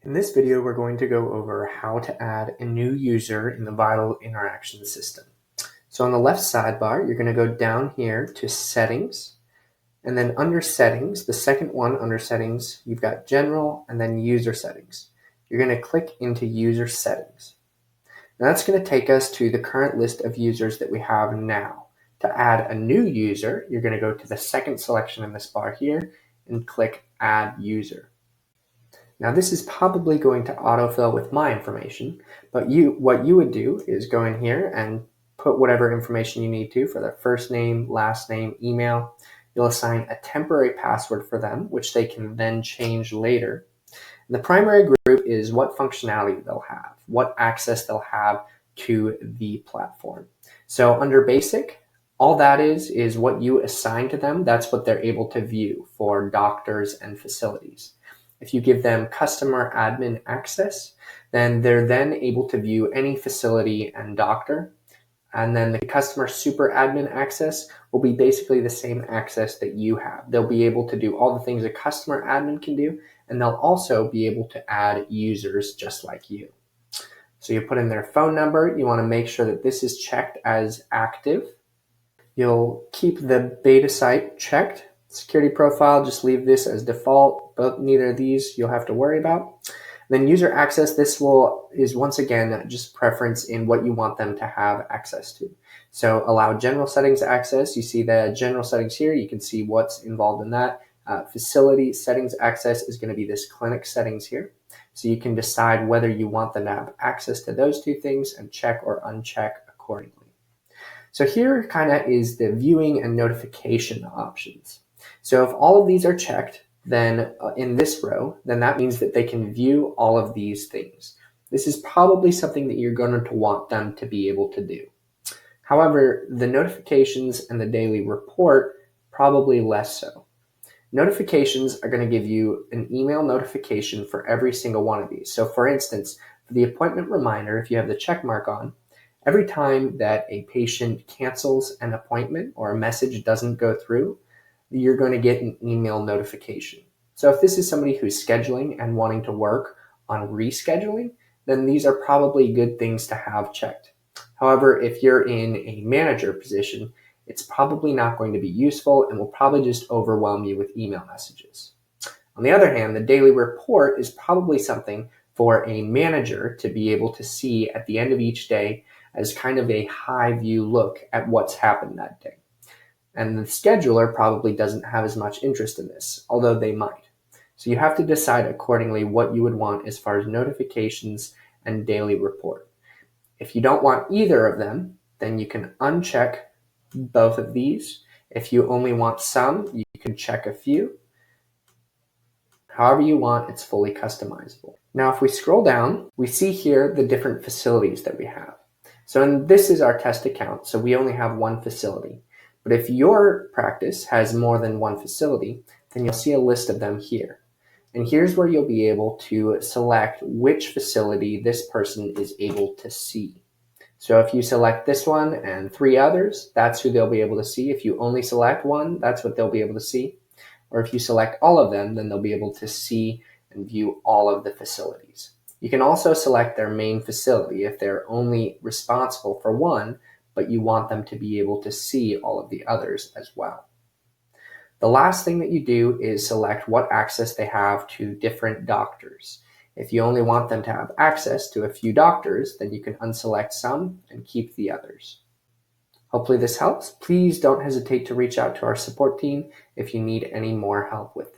In this video, we're going to go over how to add a new user in the Vital Interaction system. So on the left sidebar, you're going to go down here to Settings, and then under Settings, the second one under Settings, you've got General and then User Settings. You're going to click into User Settings. Now that's going to take us to the current list of users that we have now. To add a new user, you're going to go to the second selection in this bar here and click Add User. Now this is probably going to autofill with my information, but what you would do is go in here and put whatever information you need to for their first name, last name, email. You'll assign a temporary password for them, which they can then change later. And the primary group is what functionality they'll have, what access they'll have to the platform. So under basic, all that is what you assign to them. That's what they're able to view for doctors and facilities. If you give them customer admin access, then they're then able to view any facility and doctor. And then the customer super admin access will be basically the same access that you have. They'll be able to do all the things a customer admin can do, and they'll also be able to add users just like you. So you put in their phone number. You want to make sure that this is checked as active. You'll keep the beta site checked. Security profile, just leave this as default, but neither of these you'll have to worry about. Then user access, this is once again just preference in what you want them to have access to. So allow general settings access. You see the general settings here. You can see what's involved in that. Facility settings access is going to be this clinic settings here. So you can decide whether you want them to have access to those two things and check or uncheck accordingly. So here kind of is the viewing and notification options. So if all of these are checked, then in this row, then that means that they can view all of these things. This is probably something that you're going to want them to be able to do. However, the notifications and the daily report, probably less so. Notifications are going to give you an email notification for every single one of these. So for instance, for the appointment reminder, if you have the check mark on, every time that a patient cancels an appointment or a message doesn't go through, you're going to get an email notification. So if this is somebody who's scheduling and wanting to work on rescheduling, then these are probably good things to have checked. However, if you're in a manager position, it's probably not going to be useful and will probably just overwhelm you with email messages. On the other hand, the daily report is probably something for a manager to be able to see at the end of each day as kind of a high view look at what's happened that day. And the scheduler probably doesn't have as much interest in this, although they might. So you have to decide accordingly what you would want as far as notifications and daily report. If you don't want either of them, then you can uncheck both of these. If you only want some, you can check a few. However you want, it's fully customizable. Now, if we scroll down, we see here the different facilities that we have. So this is our test account, so we only have one facility. But if your practice has more than one facility, then you'll see a list of them here. And here's where you'll be able to select which facility this person is able to see. So if you select this one and 3 others, that's who they'll be able to see. If you only select one, that's what they'll be able to see. Or if you select all of them, then they'll be able to see and view all of the facilities. You can also select their main facility if they're only responsible for one, but you want them to be able to see all of the others as well. The last thing that you do is select what access they have to different doctors. If you only want them to have access to a few doctors, then you can unselect some and keep the others. Hopefully this helps. Please don't hesitate to reach out to our support team if you need any more help with this.